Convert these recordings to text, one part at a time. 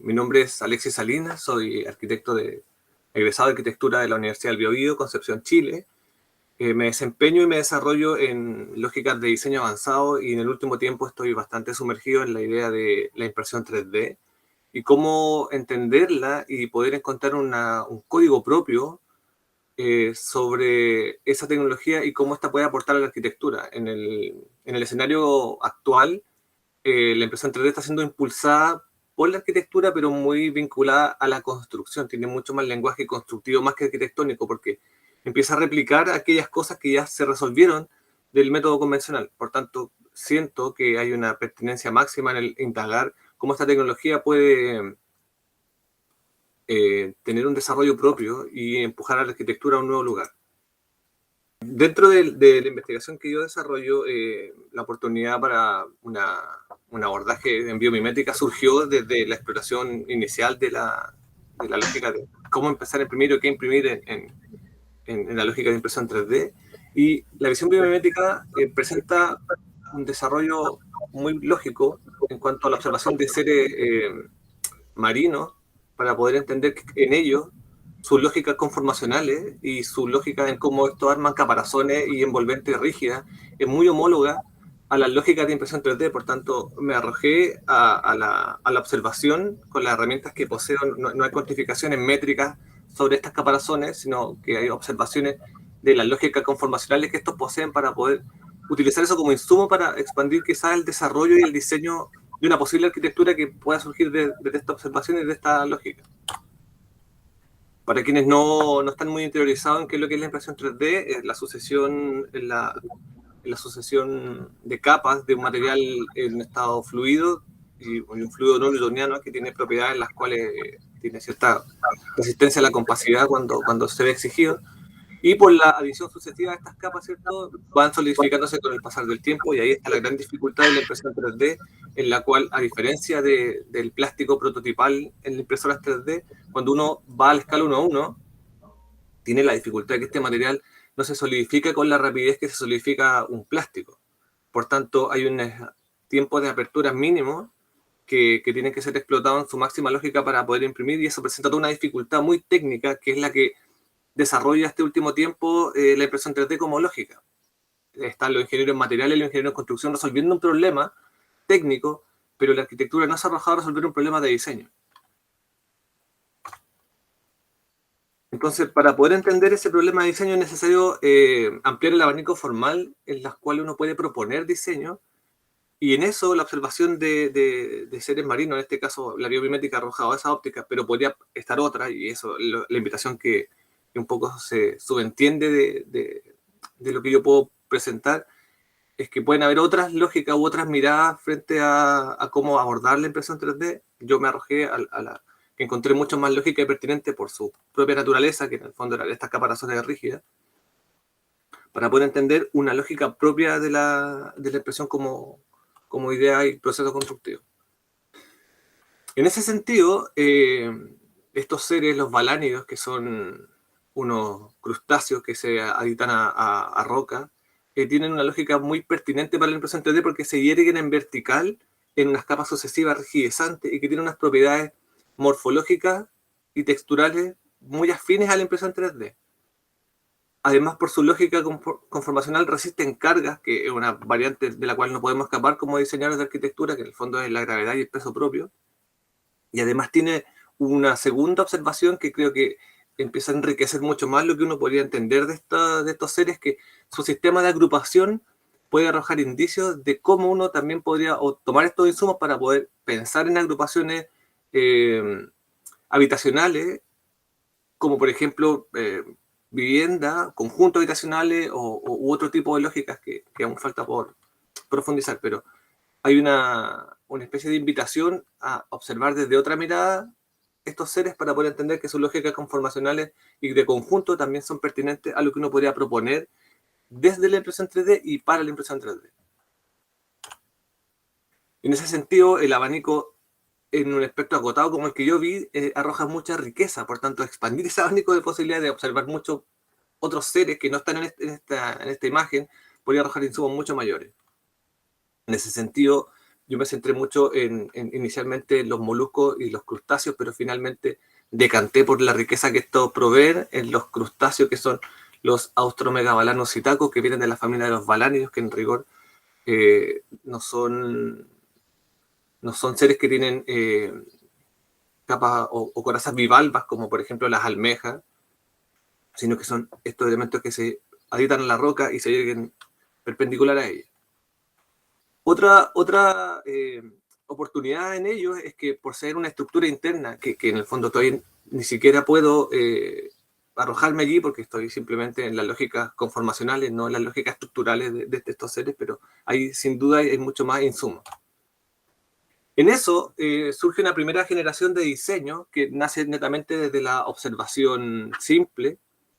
Mi nombre es Alexis Salinas, soy egresado de arquitectura de la Universidad del Biobío, Concepción, Chile. Me desempeño y me desarrollo en lógicas de diseño avanzado y en el último tiempo estoy bastante sumergido en la idea de la impresión 3D y cómo entenderla y poder encontrar un código propio sobre esa tecnología y cómo esta puede aportar a la arquitectura. En el escenario actual, la impresión 3D está siendo impulsada por la arquitectura, pero muy vinculada a la construcción. Tiene mucho más lenguaje constructivo, más que arquitectónico, porque empieza a replicar aquellas cosas que ya se resolvieron del método convencional. Por tanto, siento que hay una pertinencia máxima en el indagar cómo esta tecnología puede tener un desarrollo propio y empujar a la arquitectura a un nuevo lugar. Dentro de la investigación que yo desarrollo, la oportunidad para un abordaje en biomimética surgió desde la exploración inicial de la lógica de cómo empezar a imprimir o qué imprimir en la lógica de impresión 3D. Y la visión biomimética presenta un desarrollo muy lógico en cuanto a la observación de seres marinos para poder entender en ellos sus lógicas conformacionales y su lógica en cómo estos arman caparazones y envolventes rígidas es muy homóloga a las lógicas de impresión 3D. Por tanto, me arrojé a la observación con las herramientas que poseo. No hay cuantificaciones métricas sobre estas caparazones, sino que hay observaciones de las lógicas conformacionales que estos poseen para poder utilizar eso como insumo para expandir quizás el desarrollo y el diseño de una posible arquitectura que pueda surgir de esta observación y de esta lógica. Para quienes no están muy interiorizados en qué es lo que es la impresión 3D, es la sucesión, la sucesión de capas de un material en estado fluido y un fluido no newtoniano que tiene propiedades en las cuales tiene cierta resistencia a la compacidad cuando se ve exigido. Y por la adición sucesiva de estas capas, ¿cierto?, van solidificándose con el pasar del tiempo, y ahí está la gran dificultad de la impresión 3D, en la cual, a diferencia del plástico prototipal en la impresora 3D, cuando uno va a la escala 1:1, tiene la dificultad de que este material no se solidifica con la rapidez que se solidifica un plástico. Por tanto, hay un tiempo de apertura mínimo que tienen que ser explotados en su máxima lógica para poder imprimir, y eso presenta toda una dificultad muy técnica, que es la que desarrolla este último tiempo la impresión 3D como lógica. Están los ingenieros en materiales y los ingenieros en construcción resolviendo un problema técnico, pero la arquitectura no se ha arrojado a resolver un problema de diseño. Entonces, para poder entender ese problema de diseño es necesario ampliar el abanico formal en las cuales uno puede proponer diseño, y en eso la observación de seres marinos, en este caso la biomimética, ha arrojado esa óptica, pero podría estar otra, y eso la invitación que un poco se subentiende de lo que yo puedo presentar, es que pueden haber otras lógicas u otras miradas frente a cómo abordar la impresión 3D. Yo me arrojé a la que encontré mucho más lógica y pertinente por su propia naturaleza, que en el fondo eran estas caparazones rígidas, para poder entender una lógica propia de la impresión como idea y proceso constructivo. En ese sentido, estos seres, los balánidos, que son unos crustáceos que se aditan a roca, tienen una lógica muy pertinente para la impresión 3D porque se hierguen en vertical en unas capas sucesivas rigidizantes y que tienen unas propiedades morfológicas y texturales muy afines a la impresión 3D. Además, por su lógica conformacional, resisten cargas, que es una variante de la cual no podemos escapar como diseñadores de arquitectura, que en el fondo es la gravedad y el peso propio. Y además tiene una segunda observación que creo que empieza a enriquecer mucho más lo que uno podría entender de estos seres, que su sistema de agrupación puede arrojar indicios de cómo uno también podría tomar estos insumos para poder pensar en agrupaciones habitacionales, como por ejemplo vivienda, conjuntos habitacionales u otro tipo de lógicas que aún falta por profundizar, pero hay una especie de invitación a observar desde otra mirada estos seres para poder entender que sus lógicas conformacionales y de conjunto también son pertinentes a lo que uno podría proponer desde la impresión 3D y para la impresión 3D. En ese sentido, el abanico en un espectro acotado como el que yo vi arroja mucha riqueza. Por tanto, expandir ese abanico de posibilidades de observar muchos otros seres que no están en esta imagen podría arrojar insumos mucho mayores. En ese sentido, yo me centré mucho inicialmente en los moluscos y los crustáceos, pero finalmente decanté por la riqueza que esto provee en los crustáceos, que son los austromegabalanos citacos, que vienen de la familia de los balánidos, que en rigor no son seres que tienen capas o corazas bivalvas, como por ejemplo las almejas, sino que son estos elementos que se aditan a la roca y se lleguen perpendicular a ella. Otra oportunidad en ellos es que por ser una estructura interna, que en el fondo todavía ni siquiera puedo arrojarme allí porque estoy simplemente en las lógicas conformacionales, no en las lógicas estructurales de estos seres, pero ahí sin duda hay mucho más insumo. En eso surge una primera generación de diseño que nace netamente desde la observación simple,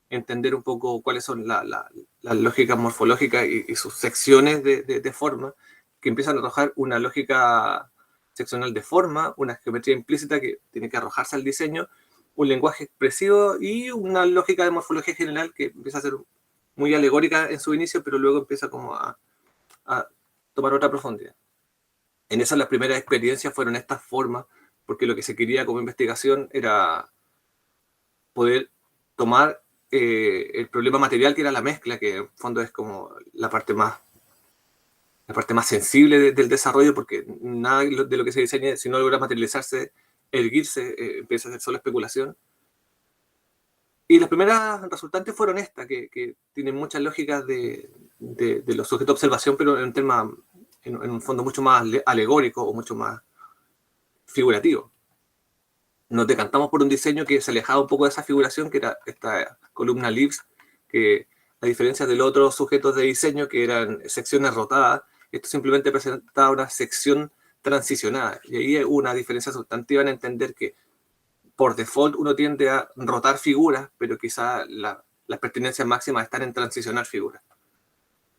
entender un poco cuáles son las lógicas morfológicas y sus secciones de forma, que empiezan a arrojar una lógica seccional de forma, una geometría implícita que tiene que arrojarse al diseño, un lenguaje expresivo y una lógica de morfología general que empieza a ser muy alegórica en su inicio, pero luego empieza como a tomar otra profundidad. En esas las primeras experiencias fueron estas formas, porque lo que se quería como investigación era poder tomar el problema material que era la mezcla, que en el fondo es como la parte más sensible del desarrollo, porque nada de lo que se diseña, si no logra materializarse, erguirse, empieza a ser solo especulación. Y las primeras resultantes fueron estas, que tienen muchas lógicas de los sujetos de observación, pero en un fondo mucho más alegórico o mucho más figurativo. Nos decantamos por un diseño que se alejaba un poco de esa figuración, que era esta columna Leaves, que a diferencia de los otros sujetos de diseño, que eran secciones rotadas, esto simplemente presentaba una sección transicionada. Y ahí hay una diferencia sustantiva en entender que por default uno tiende a rotar figuras, pero quizá las pertinencias máximas están en transicionar figuras.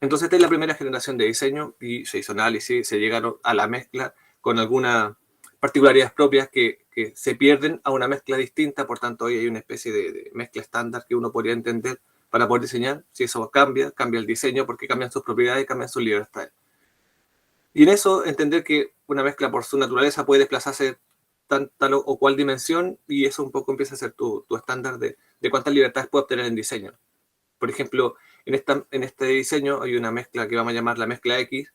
Entonces esta es la primera generación de diseño y se hizo análisis, se llegaron a la mezcla con algunas particularidades propias que se pierden a una mezcla distinta, por tanto hoy hay una especie de mezcla estándar que uno podría entender para poder diseñar. Si eso cambia el diseño porque cambian sus propiedades, cambian sus libertades. Y en eso entender que una mezcla por su naturaleza puede desplazarse tal o cual dimensión y eso un poco empieza a ser tu estándar de cuántas libertades puede obtener en diseño. Por ejemplo, en este diseño hay una mezcla que vamos a llamar la mezcla X,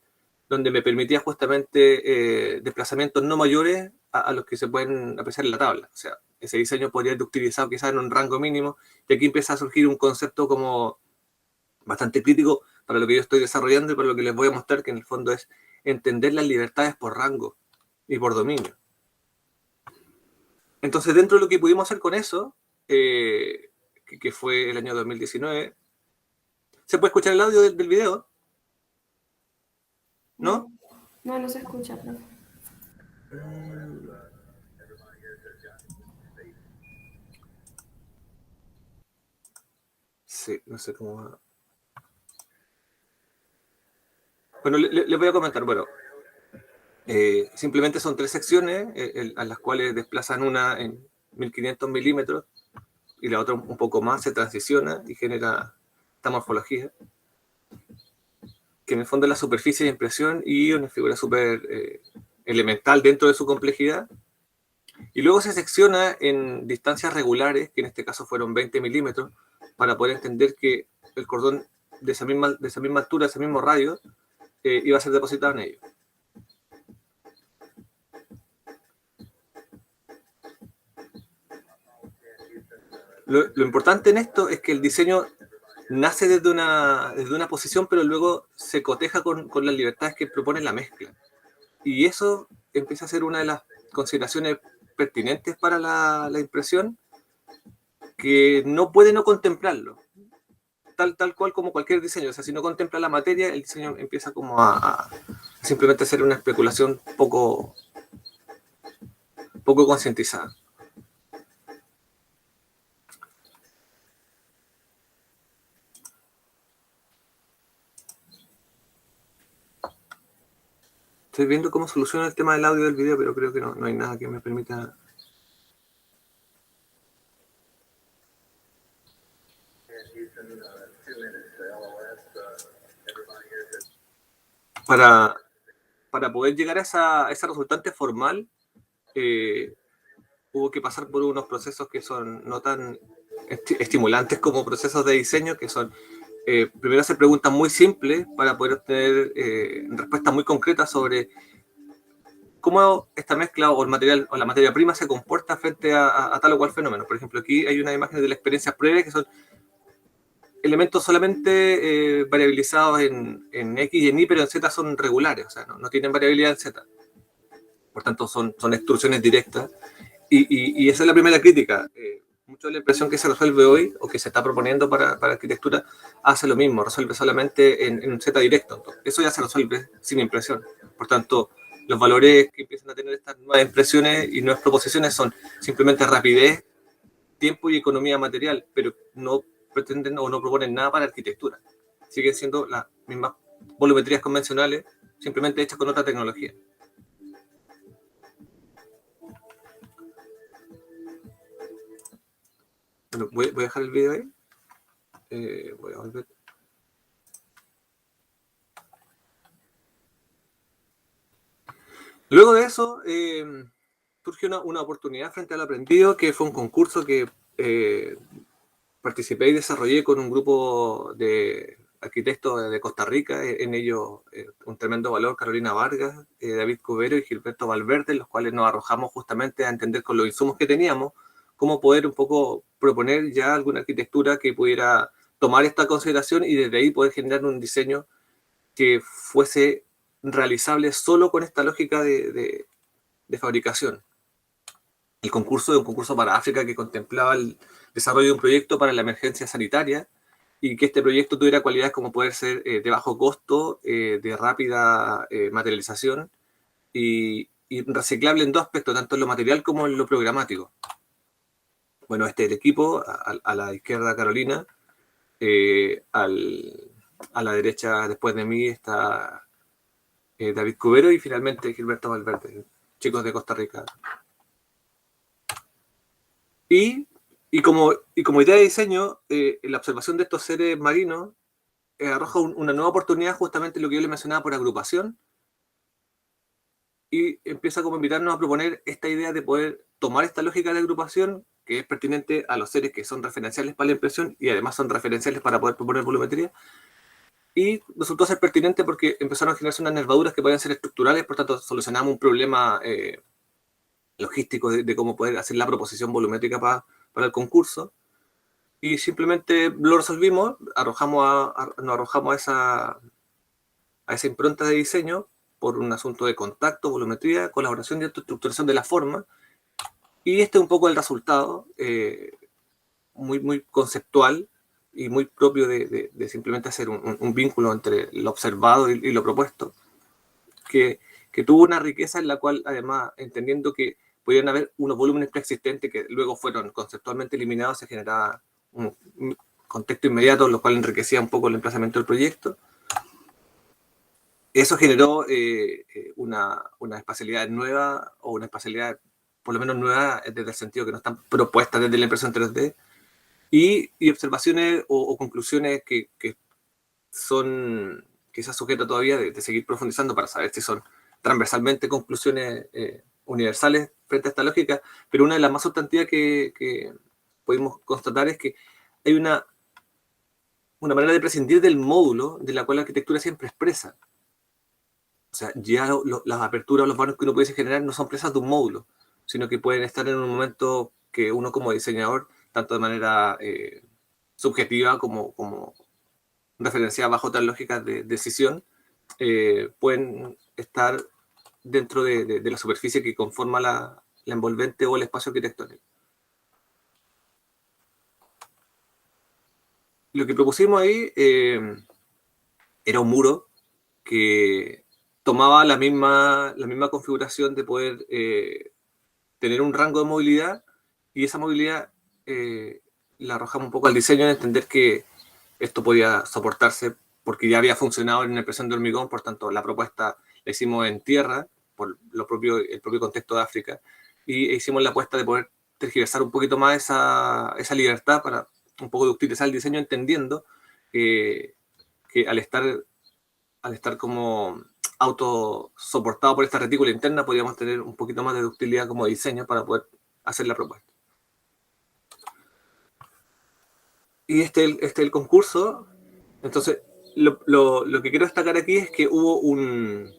donde me permitía justamente desplazamientos no mayores a los que se pueden apreciar en la tabla. O sea, ese diseño podría ser utilizado quizás en un rango mínimo, y aquí empieza a surgir un concepto como bastante crítico para lo que yo estoy desarrollando y para lo que les voy a mostrar, que en el fondo es entender las libertades por rango y por dominio. Entonces, dentro de lo que pudimos hacer con eso, que fue el año 2019, ¿se puede escuchar el audio del video? ¿No? No se escucha, profe. Sí, no sé cómo va. Bueno, les voy a comentar. Bueno, simplemente son 3 secciones a las cuales desplazan una en 1500 milímetros y la otra un poco más, se transiciona y genera esta morfología, que en el fondo es la superficie de impresión y una figura súper elemental dentro de su complejidad. Y luego se secciona en distancias regulares, que en este caso fueron 20 milímetros, para poder entender que el cordón de esa misma altura, de ese mismo radio, iba a ser depositado en ello. Lo importante en esto es que el diseño nace desde una posición, pero luego se coteja con las libertades que propone la mezcla. Y eso empieza a ser una de las consideraciones pertinentes para la impresión, que no puede no contemplarlo. Tal cual como cualquier diseño. O sea, si no contempla la materia, el diseño empieza como a simplemente ser una especulación poco concientizada. Estoy viendo cómo soluciona el tema del audio del video, pero creo que no hay nada que me permita. Para para poder llegar a esa resultante formal, hubo que pasar por unos procesos que son no tan estimulantes como procesos de diseño, que son primero hacer preguntas muy simples para poder obtener respuestas muy concretas sobre cómo esta mezcla o el material o la materia prima se comporta frente a tal o cual fenómeno. Por ejemplo, aquí hay una imagen de la experiencia previa que son elementos solamente variabilizados en X y en Y, pero en Z son regulares, o sea, no tienen variabilidad en Z. Por tanto, son extrusiones directas. Y esa es la primera crítica. Mucho de la impresión que se resuelve hoy o que se está proponiendo para arquitectura hace lo mismo, resuelve solamente en un Z directo. Entonces, eso ya se resuelve sin impresión. Por tanto, los valores que empiezan a tener estas nuevas impresiones y nuevas proposiciones son simplemente rapidez, tiempo y economía material, pero no pretenden o no proponen nada para arquitectura. Siguen siendo las mismas volumetrías convencionales, simplemente hechas con otra tecnología. Bueno, voy a dejar el video ahí. Voy a volver. Luego de eso, surgió una oportunidad frente al aprendido, que fue un concurso que participé y desarrollé con un grupo de arquitectos de Costa Rica, en ello un tremendo valor, Carolina Vargas, David Cubero y Gilberto Valverde, los cuales nos arrojamos justamente a entender con los insumos que teníamos cómo poder un poco proponer ya alguna arquitectura que pudiera tomar esta consideración y desde ahí poder generar un diseño que fuese realizable solo con esta lógica de fabricación. El concurso es un concurso para África que contemplaba el desarrollo de un proyecto para la emergencia sanitaria y que este proyecto tuviera cualidades como poder ser de bajo costo, de rápida materialización y reciclable en dos aspectos, tanto en lo material como en lo programático. Bueno, este es el equipo, a la izquierda Carolina, a la derecha después de mí está David Cubero y finalmente Gilberto Valverde, chicos de Costa Rica. Y como idea de diseño, la observación de estos seres marinos arroja una nueva oportunidad, justamente lo que yo le mencionaba por agrupación, y empieza como a invitarnos a proponer esta idea de poder tomar esta lógica de agrupación, que es pertinente a los seres que son referenciales para la impresión y además son referenciales para poder proponer volumetría, y resultó ser pertinente porque empezaron a generarse unas nervaduras que podían ser estructurales, por tanto solucionamos un problema logístico de cómo poder hacer la proposición volumétrica para el concurso, y simplemente lo resolvimos, nos arrojamos a esa impronta de diseño por un asunto de contacto, volumetría, colaboración y estructuración de la forma, y este es un poco el resultado, muy conceptual y muy propio de simplemente hacer un vínculo entre lo observado y lo propuesto, que tuvo una riqueza en la cual, además, entendiendo que podían haber unos volúmenes preexistentes que luego fueron conceptualmente eliminados, se generaba un contexto inmediato, lo cual enriquecía un poco el emplazamiento del proyecto. Eso generó una espacialidad nueva, o una espacialidad por lo menos nueva desde el sentido que no están propuestas desde la impresión 3D, y observaciones o conclusiones que son quizás sujetas todavía de seguir profundizando para saber si son transversalmente conclusiones universales frente a esta lógica, pero una de las más sustantivas que pudimos constatar es que hay una manera de prescindir del módulo de la cual la arquitectura siempre expresa. O sea, ya las aperturas o los vanos que uno puede generar no son presas de un módulo, sino que pueden estar en un momento que uno como diseñador, tanto de manera subjetiva como referenciada bajo otras lógicas de decisión, pueden estar dentro de la superficie que conforma la envolvente o el espacio arquitectónico. Lo que propusimos ahí era un muro que tomaba la misma configuración de poder tener un rango de movilidad, y esa movilidad la arrojamos un poco al diseño, en entender que esto podía soportarse porque ya había funcionado en una impresión de hormigón, por tanto la propuesta la hicimos en tierra, por el propio contexto de África, y hicimos la apuesta de poder tergiversar un poquito más esa libertad para un poco de utilizar el diseño, entendiendo que al estar como autosoportado por esta retícula interna, podríamos tener un poquito más de ductilidad como diseño para poder hacer la propuesta. Y este es el concurso. Entonces, lo que quiero destacar aquí es que hubo un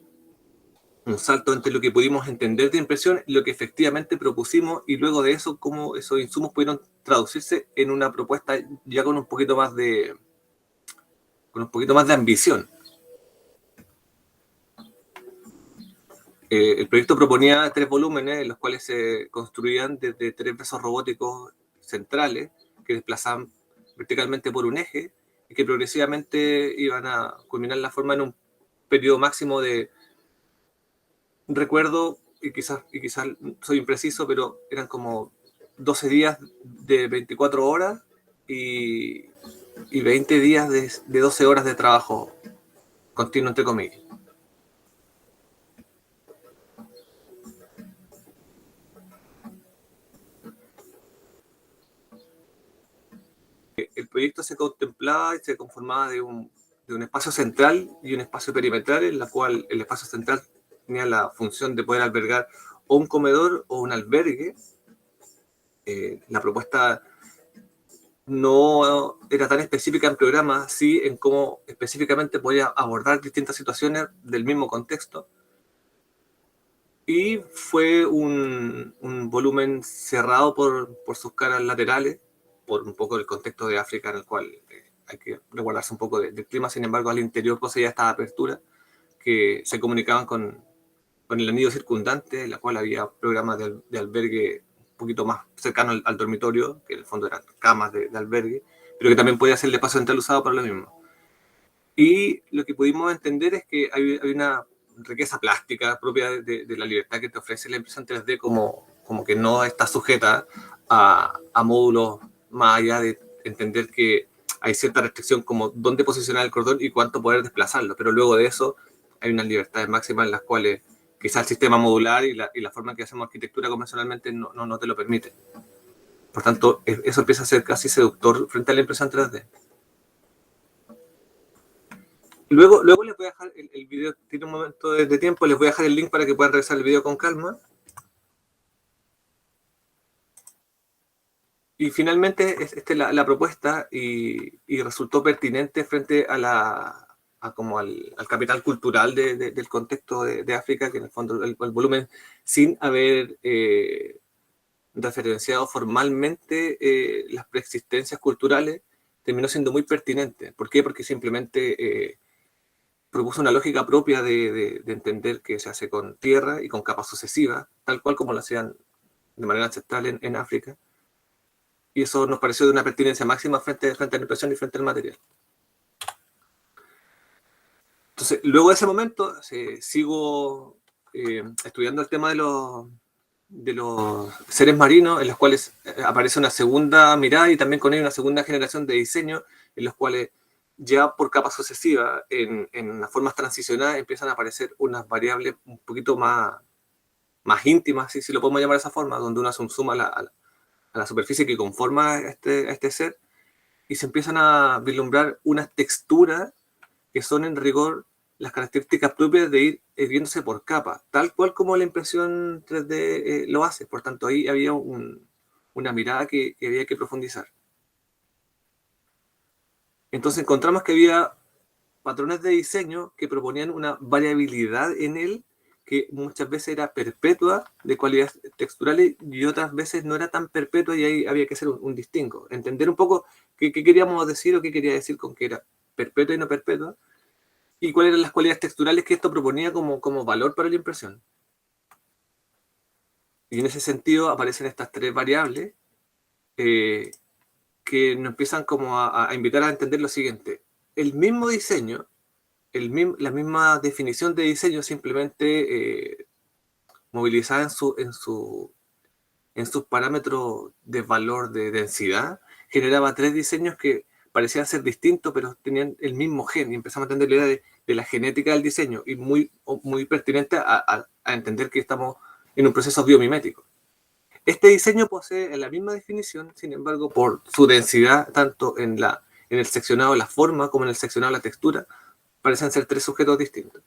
salto entre lo que pudimos entender de impresión, lo que efectivamente propusimos, y luego de eso, cómo esos insumos pudieron traducirse en una propuesta ya con un poquito más de ambición. El proyecto proponía 3 volúmenes en los cuales se construían desde 3 brazos robóticos centrales que desplazaban verticalmente por un eje y que progresivamente iban a culminar la forma en un periodo máximo de, recuerdo, y quizás soy impreciso, pero eran como 12 días de 24 horas y 20 días de 12 horas de trabajo continuo, entre comillas. El proyecto se contemplaba y se conformaba de un espacio central y un espacio perimetral, en la cual el espacio central tenía la función de poder albergar o un comedor o un albergue. La propuesta no era tan específica en programa, sí en cómo específicamente podía abordar distintas situaciones del mismo contexto. Y fue un volumen cerrado por sus caras laterales, por un poco el contexto de África en el cual hay que resguardarse un poco del clima. Sin embargo, al interior poseía esta apertura que se comunicaban con el anillo circundante, en la cual había programas de albergue un poquito más cercano al dormitorio, que en el fondo eran camas de albergue, pero que también podía ser el espacio central usado para lo mismo. Y lo que pudimos entender es que hay una riqueza plástica propia de la libertad que te ofrece la impresión 3D, como que no está sujeta a módulos, más allá de entender que hay cierta restricción como dónde posicionar el cordón y cuánto poder desplazarlo, pero luego de eso hay unas libertades máximas en las cuales quizás el sistema modular y la forma en que hacemos arquitectura convencionalmente no te lo permite. Por tanto, eso empieza a ser casi seductor frente a la impresión 3D. Luego les voy a dejar el video, tiene un momento de tiempo, les voy a dejar el link para que puedan revisar el video con calma. Y finalmente, esta es la propuesta y resultó pertinente frente como al capital cultural del contexto de África, que en el fondo el volumen, sin haber referenciado formalmente las preexistencias culturales, terminó siendo muy pertinente. ¿Por qué? Porque simplemente propuso una lógica propia de entender que se hace con tierra y con capas sucesivas, tal cual como lo hacían de manera ancestral en África. Y eso nos pareció de una pertinencia máxima frente a la impresión y frente al material. Entonces, luego de ese momento, sigo estudiando el tema de los seres marinos, en los cuales aparece una segunda mirada y también con ello una segunda generación de diseño, en los cuales ya por capas sucesivas, en las formas transicionadas, empiezan a aparecer unas variables un poquito más íntimas, si lo podemos llamar de esa forma, donde uno hace un zoom a la superficie que conforma a este ser, y se empiezan a vislumbrar unas texturas que son en rigor las características propias de ir viéndose por capas, tal cual como la impresión 3D lo hace. Por tanto, ahí había una mirada que había que profundizar. Entonces encontramos que había patrones de diseño que proponían una variabilidad en él que muchas veces era perpetua de cualidades texturales y otras veces no era tan perpetua, y ahí había que hacer un distingo. Entender un poco qué queríamos decir o qué quería decir con que era perpetua y no perpetua, y cuáles eran las cualidades texturales que esto proponía como valor para la impresión. Y en ese sentido aparecen estas 3 variables que nos empiezan como a invitar a entender lo siguiente. El mismo diseño, la misma definición de diseño, simplemente movilizada en sus parámetros de valor de densidad, generaba 3 diseños que parecían ser distintos, pero tenían el mismo gen, y empezamos a entender la idea de la genética del diseño, y muy pertinente a entender que estamos en un proceso biomimético. Este diseño posee la misma definición, sin embargo, por su densidad, tanto en el seccionado de la forma como en el seccionado de la textura, parecen ser 3 sujetos distintos.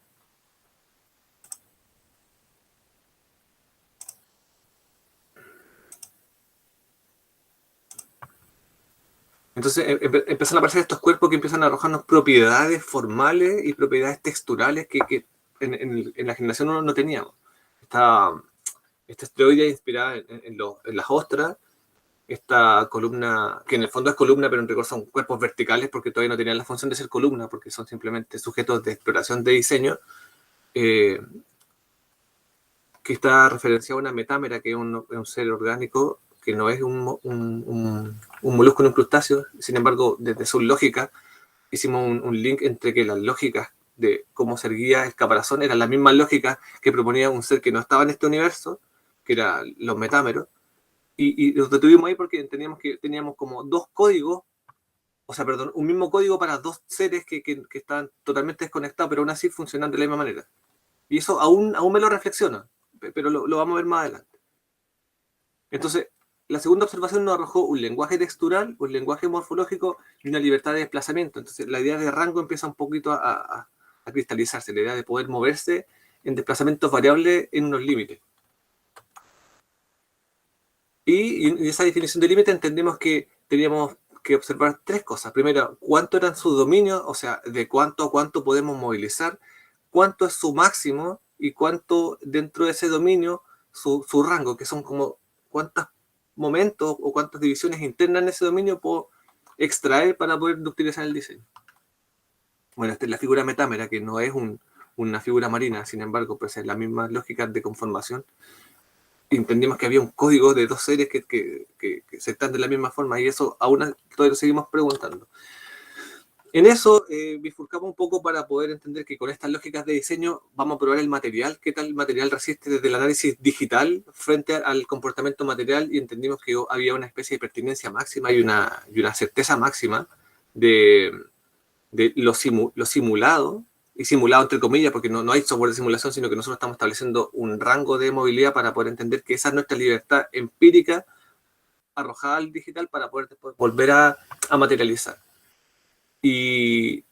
Entonces empiezan a aparecer estos cuerpos que empiezan a arrojarnos propiedades formales y propiedades texturales que en la generación 1 no teníamos. Esta esteroide inspirada en las ostras, esta columna, que en el fondo es columna, pero en rigor son cuerpos verticales porque todavía no tenían la función de ser columna, porque son simplemente sujetos de exploración de diseño, que está referenciado a una metámera, que es un ser orgánico, que no es un molusco ni un crustáceo. Sin embargo, desde su lógica, hicimos un link entre que las lógicas de cómo se erguía el caparazón eran las mismas lógicas que proponía un ser que no estaba en este universo, que eran los metámeros, y los detuvimos ahí porque entendíamos que teníamos como dos códigos, o sea, perdón, un mismo código para dos seres que estaban totalmente desconectados, pero aún así funcionan de la misma manera. Y eso aún me lo reflexiona, pero lo vamos a ver más adelante. Entonces, la segunda observación nos arrojó un lenguaje textural, un lenguaje morfológico y una libertad de desplazamiento. Entonces, la idea de rango empieza un poquito a cristalizarse, la idea de poder moverse en desplazamientos variables en unos límites. Y en esa definición de límite entendemos que teníamos que observar tres cosas. Primero, cuánto eran sus dominios, o sea, de cuánto a cuánto podemos movilizar, cuánto es su máximo y cuánto dentro de ese dominio su rango, que son como cuántos momentos o cuántas divisiones internas en ese dominio puedo extraer para poder utilizar el diseño. Bueno, esta es la figura metámera, que no es una figura marina, sin embargo, pues es la misma lógica de conformación. Entendimos que había un código de dos seres que se están de la misma forma, y eso aún todavía lo seguimos preguntando. En eso bifurcamos un poco para poder entender que con estas lógicas de diseño vamos a probar el material, qué tal el material resiste desde el análisis digital frente al comportamiento material, y entendimos que había una especie de pertinencia máxima y una certeza máxima de lo simulado, y simulado entre comillas, porque no hay software de simulación, sino que nosotros estamos estableciendo un rango de movilidad para poder entender que esa es nuestra libertad empírica arrojada al digital para poder después volver a materializar. Y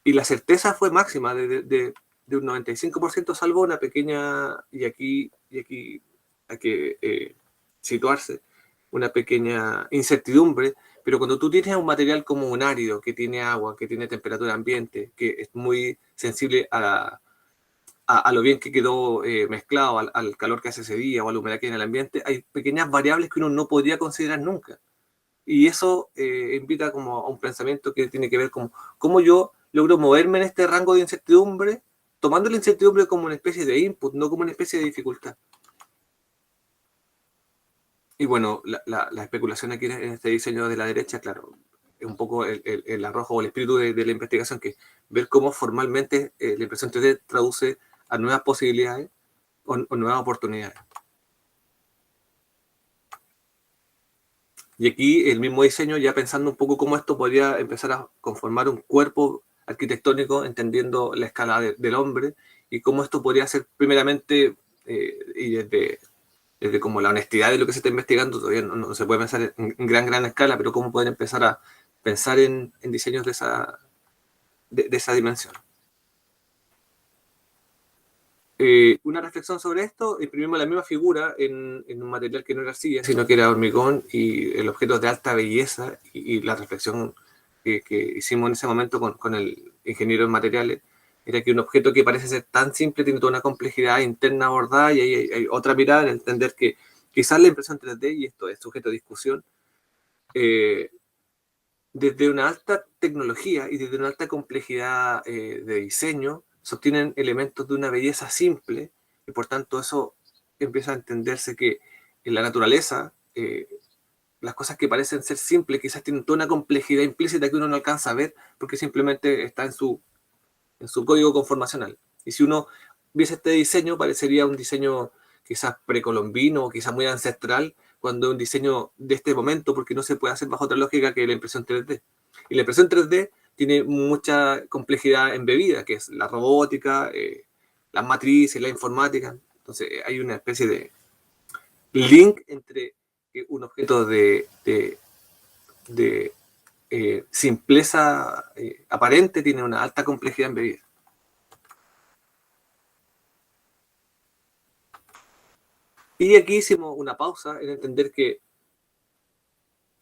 la certeza fue máxima de un 95%, salvo una pequeña, y aquí hay que situarse, una pequeña incertidumbre. Pero cuando tú tienes un material como un árido, que tiene agua, que tiene temperatura ambiente, que es muy sensible a lo bien que quedó mezclado, al calor que hace ese día o a la humedad que hay en el ambiente, hay pequeñas variables que uno no podría considerar nunca. Y eso invita como a un pensamiento que tiene que ver con cómo yo logro moverme en este rango de incertidumbre, tomando la incertidumbre como una especie de input, no como una especie de dificultad. Y bueno, la especulación aquí en este diseño de la derecha, claro, es un poco el arrojo o el espíritu de la investigación, que ver cómo formalmente la impresión 3D traduce a nuevas posibilidades o nuevas oportunidades. Y aquí el mismo diseño, ya pensando un poco cómo esto podría empezar a conformar un cuerpo arquitectónico, entendiendo la escala del hombre, y cómo esto podría ser primeramente, y desde como la honestidad de lo que se está investigando, todavía no se puede pensar en gran escala, pero cómo poder empezar a pensar en diseños de esa dimensión. Una reflexión sobre esto: imprimimos la misma figura en un material que no era arcilla, sino que era hormigón, y el objeto es de alta belleza, y la reflexión que hicimos en ese momento con el ingeniero en materiales era que un objeto que parece ser tan simple tiene toda una complejidad interna abordada, y ahí hay otra mirada en entender que quizás la impresión 3D, y esto es sujeto a discusión, desde una alta tecnología y desde una alta complejidad de diseño, sostienen elementos de una belleza simple, y por tanto eso empieza a entenderse que en la naturaleza las cosas que parecen ser simples quizás tienen toda una complejidad implícita que uno no alcanza a ver porque simplemente está en su código conformacional. Y si uno viese este diseño, parecería un diseño quizás precolombino o quizás muy ancestral, cuando es un diseño de este momento, porque no se puede hacer bajo otra lógica que la impresión 3D. Y la impresión 3D tiene mucha complejidad embebida, que es la robótica, las matrices, la informática. Entonces hay una especie de link entre un objeto de simpleza aparente tiene una alta complejidad embebida. Y aquí hicimos una pausa en entender que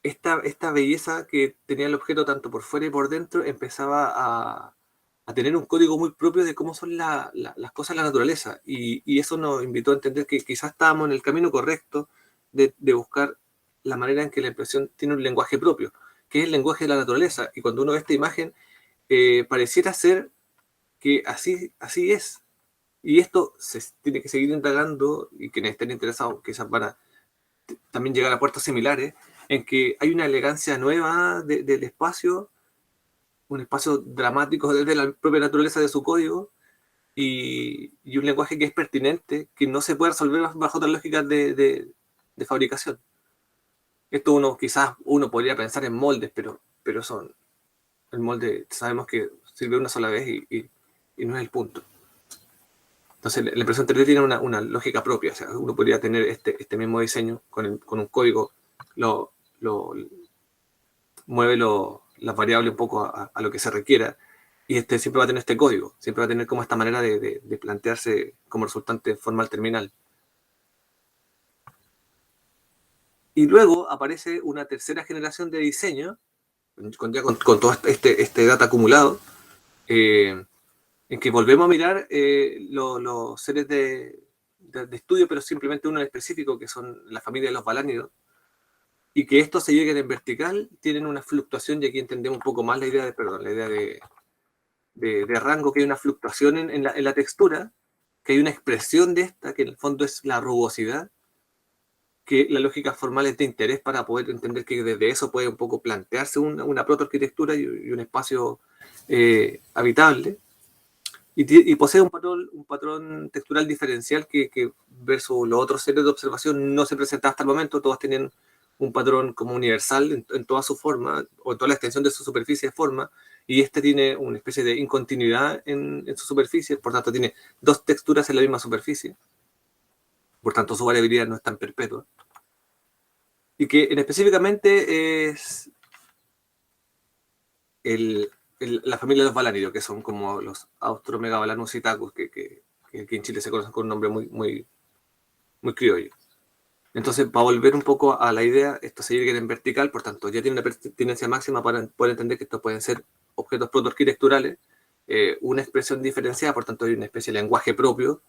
esta belleza que tenía el objeto tanto por fuera y por dentro empezaba a tener un código muy propio de cómo son las cosas en la naturaleza. Y eso nos invitó a entender que quizás estábamos en el camino correcto de buscar la manera en que la impresión tiene un lenguaje propio, que es el lenguaje de la naturaleza. Y cuando uno ve esta imagen, pareciera ser que así es. Y esto se tiene que seguir indagando, y quienes estén interesados quizás van a también llegar a puertos similares, en que hay una elegancia nueva del espacio, un espacio dramático desde la propia naturaleza de su código, y un lenguaje que es pertinente, que no se puede resolver bajo otras lógicas de fabricación. Esto quizás uno podría pensar en moldes, pero el molde sabemos que sirve una sola vez y no es el punto. Entonces la impresión 3D tiene una lógica propia, o sea, uno podría tener este mismo diseño con un código, mueve las variables un poco a lo que se requiera, y siempre va a tener este código, siempre va a tener como esta manera de plantearse como resultante formal terminal. Y luego aparece una tercera generación de diseño, con todo este data acumulado, en que volvemos a mirar los seres de estudio, pero simplemente uno en específico, que son la familia de los balánidos, y que estos se lleguen en vertical, tienen una fluctuación, y aquí entendemos un poco más la idea de rango, que hay una fluctuación en la textura, que hay una expresión de esta, que en el fondo es la rugosidad, que la lógica formal es de interés para poder entender que desde eso puede un poco plantearse una protoarquitectura y un espacio habitable. Y posee un patrón textural diferencial que versus los otros seres de observación no se presenta hasta el momento. Todos tienen un patrón como universal en toda su forma, o en toda la extensión de su superficie de forma, y este tiene una especie de incontinuidad en su superficie, por tanto tiene dos texturas en la misma superficie, por tanto su variabilidad no es tan perpetua. Y que específicamente es la familia de los balánidos, que son como los Austromegabalanus itacus, que aquí en Chile se conocen con un nombre muy criollo. Entonces, para volver un poco a la idea, esto se llega en vertical, por tanto, ya tiene una pertinencia máxima para poder entender que estos pueden ser objetos protoarquitecturales, una expresión diferenciada, por tanto, hay una especie de lenguaje propio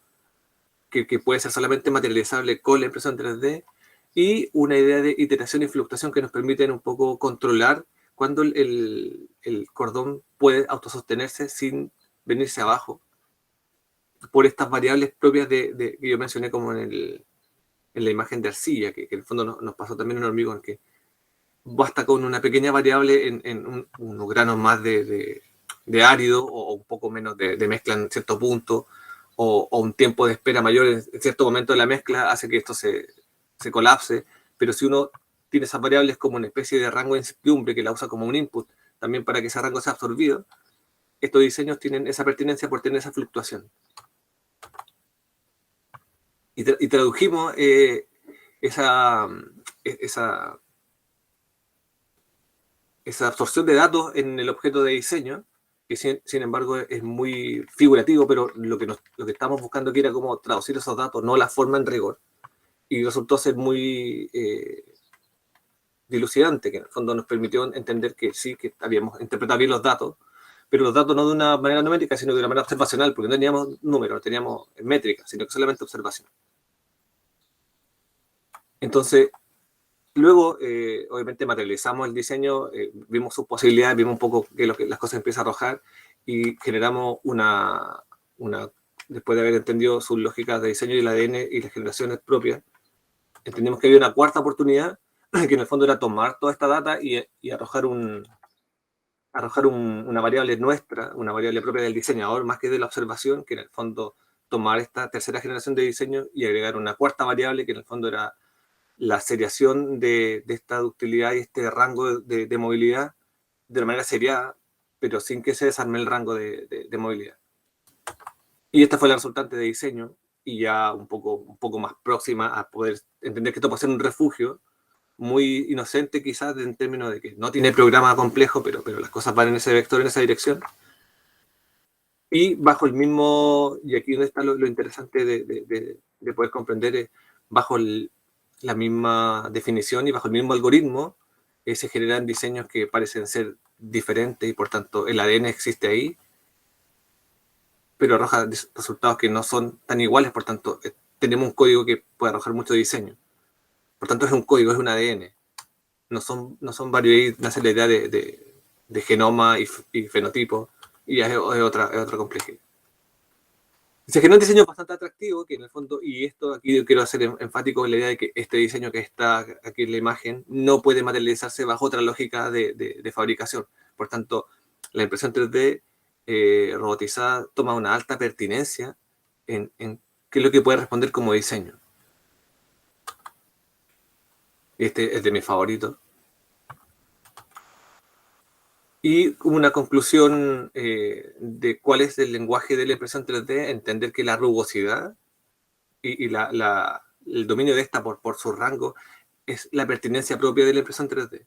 que puede ser solamente materializable con la impresión 3D, y una idea de iteración y fluctuación que nos permiten un poco controlar cuando el cordón puede autosostenerse sin venirse abajo, por estas variables propias que yo mencioné como en la imagen de arcilla, que en el fondo nos pasó también en hormigón, que basta con una pequeña variable en unos granos más de árido, o un poco menos de mezcla en cierto punto, o un tiempo de espera mayor en cierto momento de la mezcla, hace que esto se colapse. Pero si uno tiene esas variables como una especie de rango de incertidumbre, que la usa como un input también para que ese rango sea absorbido, estos diseños tienen esa pertinencia por tener esa fluctuación. Y tradujimos esa absorción de datos en el objeto de diseño, que sin embargo es muy figurativo, pero lo que estamos buscando aquí era cómo traducir esos datos, no la forma en rigor, y resultó ser muy dilucidante, que en el fondo nos permitió entender que sí, que habíamos interpretado bien los datos, pero los datos no de una manera numérica, sino de una manera observacional, porque no teníamos números, no teníamos métricas, sino que solamente observación. Entonces, luego, obviamente, materializamos el diseño, vimos sus posibilidades, vimos un poco que las cosas empiezan a arrojar, y generamos después de haber entendido sus lógicas de diseño y el ADN y las generaciones propias, entendimos que había una cuarta oportunidad, que en el fondo era tomar toda esta data y arrojar una variable nuestra, una variable propia del diseñador, más que de la observación, que en el fondo tomar esta tercera generación de diseño y agregar una cuarta variable, que en el fondo era la seriación de esta ductilidad y este rango de movilidad de una manera seriada, pero sin que se desarme el rango de movilidad. Y esta fue la resultante de diseño, y ya un poco más próxima a poder entender que esto puede ser un refugio muy inocente quizás en términos de que no tiene programa complejo, pero las cosas van en ese vector, en esa dirección. Y bajo el mismo, y aquí donde está lo interesante de poder comprender, bajo la misma definición y bajo el mismo algoritmo, se generan diseños que parecen ser diferentes y por tanto el ADN existe ahí, pero arroja resultados que no son tan iguales, por tanto tenemos un código que puede arrojar mucho diseño. Por tanto es un código, es un ADN. No son varios, ahí nace la idea de genoma y fenotipo, y ya es otra complejidad. Se genera un diseño bastante atractivo, que en el fondo, y esto aquí yo quiero hacer enfático en la idea de que este diseño que está aquí en la imagen no puede materializarse bajo otra lógica de fabricación. Por tanto, la impresión 3D robotizada toma una alta pertinencia en qué es lo que puede responder como diseño. Este es de mis favoritos. Y una conclusión de cuál es el lenguaje de la impresión 3D, entender que la rugosidad y el dominio de esta por su rango es la pertinencia propia de la impresión 3D.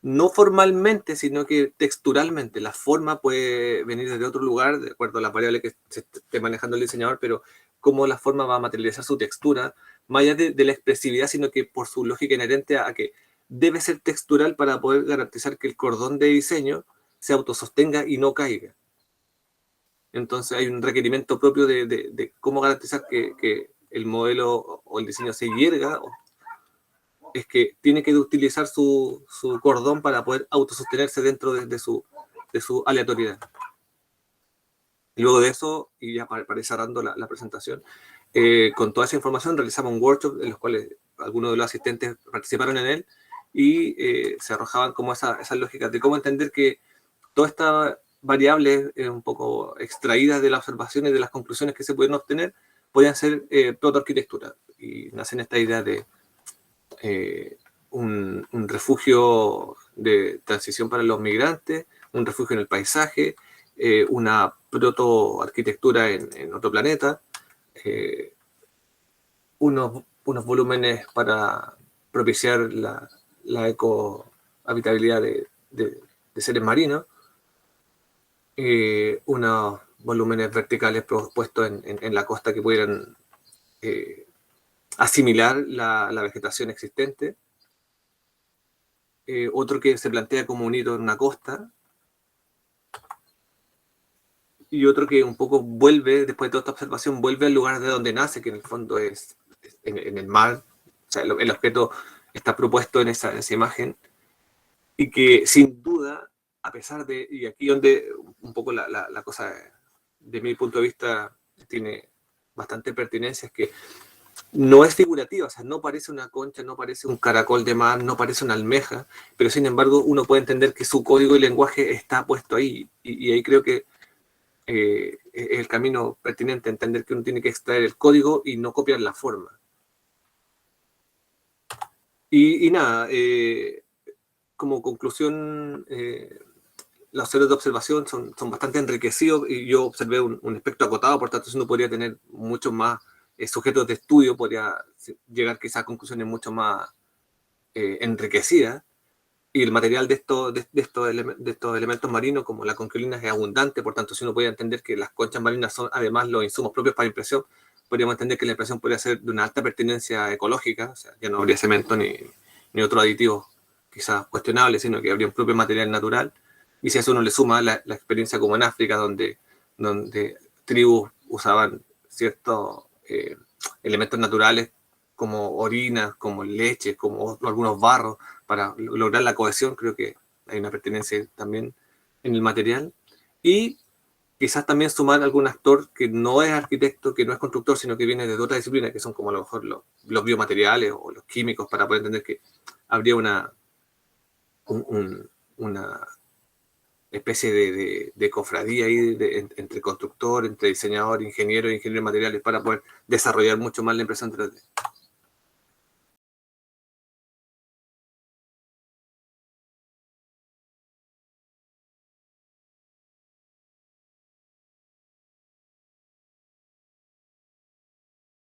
No formalmente, sino que texturalmente. La forma puede venir desde otro lugar, de acuerdo a las variables que se esté manejando el diseñador, pero cómo la forma va a materializar su textura, más allá de la expresividad, sino que por su lógica inherente a que debe ser textural para poder garantizar que el cordón de diseño se autosostenga y no caiga. Entonces hay un requerimiento propio de cómo garantizar que el modelo o el diseño se hierga, es que tiene que utilizar su cordón para poder autosostenerse dentro de su aleatoriedad. Y luego de eso, y ya para ir cerrando la presentación, con toda esa información realizamos un workshop en los cuales algunos de los asistentes participaron en él y se arrojaban como esas lógicas de cómo entender que todas estas variables un poco extraídas de las observaciones y de las conclusiones que se pueden obtener podían ser protoarquitectura. Y nacen esta idea de un refugio de transición para los migrantes, un refugio en el paisaje, una protoarquitectura en otro planeta, unos volúmenes para propiciar la ecohabitabilidad de seres marinos, unos volúmenes verticales puestos en la costa que pudieran asimilar la vegetación existente, otro que se plantea como un hito en una costa, y otro que un poco vuelve, después de toda esta observación, vuelve al lugar de donde nace, que en el fondo es en el mar. O sea, el objeto está propuesto en esa imagen, y que sin duda, a pesar de, y aquí donde un poco la cosa, de mi punto de vista, tiene bastante pertinencia, es que no es figurativa, o sea, no parece una concha, no parece un caracol de mar, no parece una almeja, pero sin embargo uno puede entender que su código y lenguaje está puesto ahí, y ahí creo que es el camino pertinente, entender que uno tiene que extraer el código y no copiar la forma. Y nada, como conclusión, los ceros de observación son bastante enriquecidos, y yo observé un espectro acotado, por tanto uno podría tener muchos más sujetos de estudio, podría llegar quizás a conclusiones mucho más enriquecidas, y el material de estos elementos marinos, como la conquiolina, es abundante, por tanto si uno puede entender que las conchas marinas son además los insumos propios para impresión, podríamos entender que la impresión podría ser de una alta pertinencia ecológica, o sea, ya no habría cemento ni otro aditivo quizás cuestionable, sino que habría un propio material natural. Y si a eso uno le suma la experiencia como en África, donde tribus usaban ciertos elementos naturales como orinas, como leche, como algunos barros, para lograr la cohesión, creo que hay una pertinencia también en el material. Y quizás también sumar algún actor que no es arquitecto, que no es constructor, sino que viene de otra disciplina, que son como a lo mejor los biomateriales o los químicos, para poder entender que habría una especie de cofradía ahí entre constructor, entre diseñador, ingeniero de materiales, para poder desarrollar mucho más la impresión 3D.